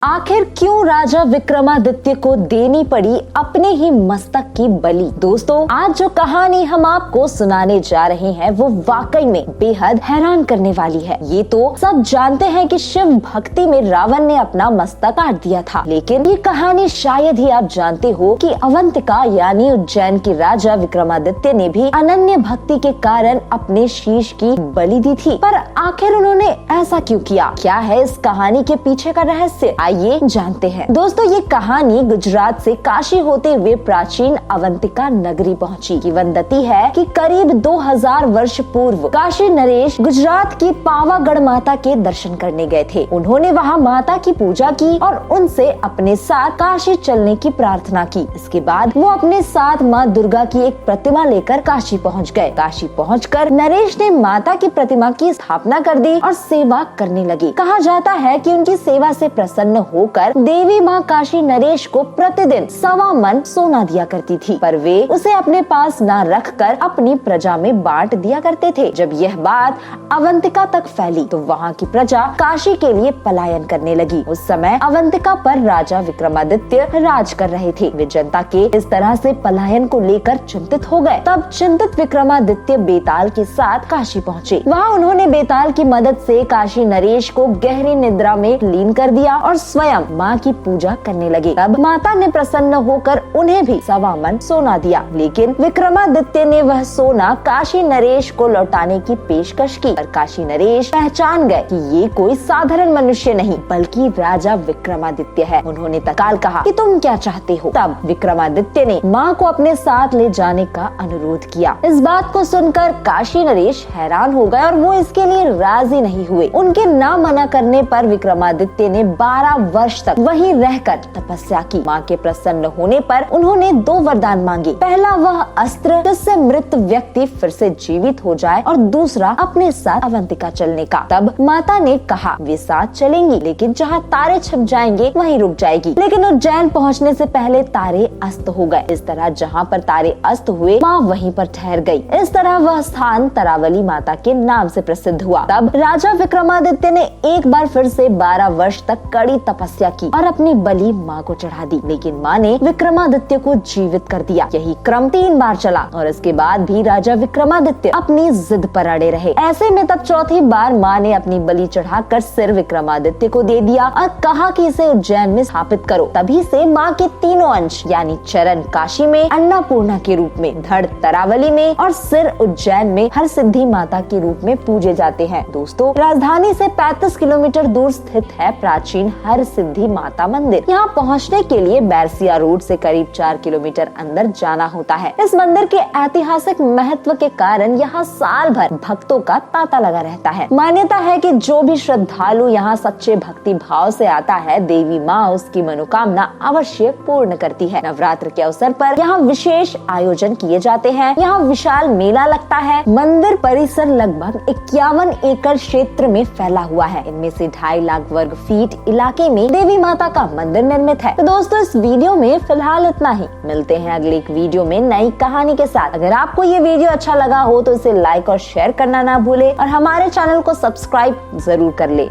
आखिर क्यों राजा विक्रमादित्य को देनी पड़ी अपने ही मस्तक की बलि। दोस्तों, आज जो कहानी हम आपको सुनाने जा रहे हैं वो वाकई में बेहद हैरान करने वाली है। ये तो सब जानते हैं कि शिव भक्ति में रावण ने अपना मस्तक काट दिया था, लेकिन ये कहानी शायद ही आप जानते हो कि अवंतिका यानी उज्जैन के राजा विक्रमादित्य ने भी अनन्य भक्ति के कारण अपने शीश की बलि दी थी। पर आखिर उन्होंने ऐसा क्यों किया? क्या है इस कहानी के पीछे का रहस्य? आइए जानते हैं। दोस्तों, ये कहानी गुजरात से काशी होते हुए प्राचीन अवंतिका नगरी पहुंची। किंवदंती है कि करीब 2000 वर्ष पूर्व काशी नरेश गुजरात की पावागढ़ माता के दर्शन करने गए थे। उन्होंने वहां माता की पूजा की और उनसे अपने साथ काशी चलने की प्रार्थना की। इसके बाद वो अपने साथ माँ दुर्गा की एक प्रतिमा लेकर काशी पहुँच गए। काशी पहुँचकर नरेश ने माता की प्रतिमा की स्थापना कर दी और सेवा करने लगे। कहा जाता है कि उनकी सेवा से प्रसन्न होकर देवी माँ काशी नरेश को प्रतिदिन 1.25 मन सोना दिया करती थी, पर वे उसे अपने पास न रखकर अपनी प्रजा में बांट दिया करते थे। जब यह बात अवंतिका तक फैली तो वहाँ की प्रजा काशी के लिए पलायन करने लगी। उस समय अवंतिका पर राजा विक्रमादित्य राज कर रहे थे। वे जनता के इस तरह से पलायन को लेकर चिंतित हो गए। तब चिंतित विक्रमादित्य बेताल के साथ काशी पहुँचे। वहाँ उन्होंने बेताल की मदद से काशी नरेश को गहरी निद्रा में लीन कर दिया और स्वयं माँ की पूजा करने लगे। तब माता ने प्रसन्न होकर उन्हें भी 1.25 मन सोना दिया, लेकिन विक्रमादित्य ने वह सोना काशी नरेश को लौटाने की पेशकश की। पर काशी नरेश पहचान गए कि ये कोई साधारण मनुष्य नहीं बल्कि राजा विक्रमादित्य है। उन्होंने तत्काल कहा कि तुम क्या चाहते हो? तब विक्रमादित्य ने माँ को अपने साथ ले जाने का अनुरोध किया। इस बात को सुनकर काशी नरेश हैरान हो गए और वो इसके लिए राजी नहीं हुए। उनके ना मना करने पर विक्रमादित्य ने 12 वर्ष तक वहीं रहकर तपस्या की। माँ के प्रसन्न होने पर उन्होंने 2 वरदान मांगे। पहला वह अस्त्र जिससे मृत व्यक्ति फिर से जीवित हो जाए और दूसरा अपने साथ अवंतिका चलने का। तब माता ने कहा वे साथ चलेंगी, लेकिन जहाँ तारे छिप जाएंगे वहीं रुक जाएगी। लेकिन उज्जैन पहुँचने से पहले तारे अस्त हो गए। इस तरह जहाँ पर तारे अस्त हुए माँ वहीं पर ठहर गयी। इस तरह वह स्थान तरावली माता के नाम से प्रसिद्ध हुआ। तब राजा विक्रमादित्य ने एक बार फिर से 12 वर्ष तक कड़ी तपस्या की और अपनी बलि माँ को चढ़ा दी, लेकिन माँ ने विक्रमादित्य को जीवित कर दिया। यही क्रम 3 बार चला और इसके बाद भी राजा विक्रमादित्य अपनी जिद पर अड़े रहे। ऐसे में तब चौथी बार माँ ने अपनी बलि चढ़ाकर सिर विक्रमादित्य को दे दिया और कहा कि इसे उज्जैन में स्थापित करो। तभी से माँ के तीनों अंश यानी चरण काशी में, अन्नपूर्णा के रूप में, धड़ तरावली में और सिर उज्जैन में हर सिद्धि माता के रूप में पूजे जाते हैं। दोस्तों, राजधानी से 35 किलोमीटर दूर स्थित है प्राचीन हर सिद्धि माता मंदिर। यहाँ पहुँचने के लिए बैरसिया रोड से करीब 4 किलोमीटर अंदर जाना होता है। इस मंदिर के ऐतिहासिक महत्व के कारण यहाँ साल भर भक्तों का तांता लगा रहता है। मान्यता है कि जो भी श्रद्धालु यहाँ सच्चे भक्ति भाव से आता है, देवी माँ उसकी मनोकामना अवश्य पूर्ण करती है। नवरात्र के अवसर पर यहाँ विशेष आयोजन किए जाते हैं। यहाँ विशाल मेला लगता है। मंदिर परिसर लगभग 51 एकड़ क्षेत्र में फैला हुआ है। इनमें से 2.5 लाख वर्ग फीट इलाके में देवी माता का मंदिर निर्मित है। तो दोस्तों, इस वीडियो में फिलहाल इतना ही। मिलते हैं अगले एक वीडियो में नई कहानी के साथ। अगर आपको ये वीडियो अच्छा लगा हो तो इसे लाइक और शेयर करना ना भूले और हमारे चैनल को सब्सक्राइब जरूर कर ले।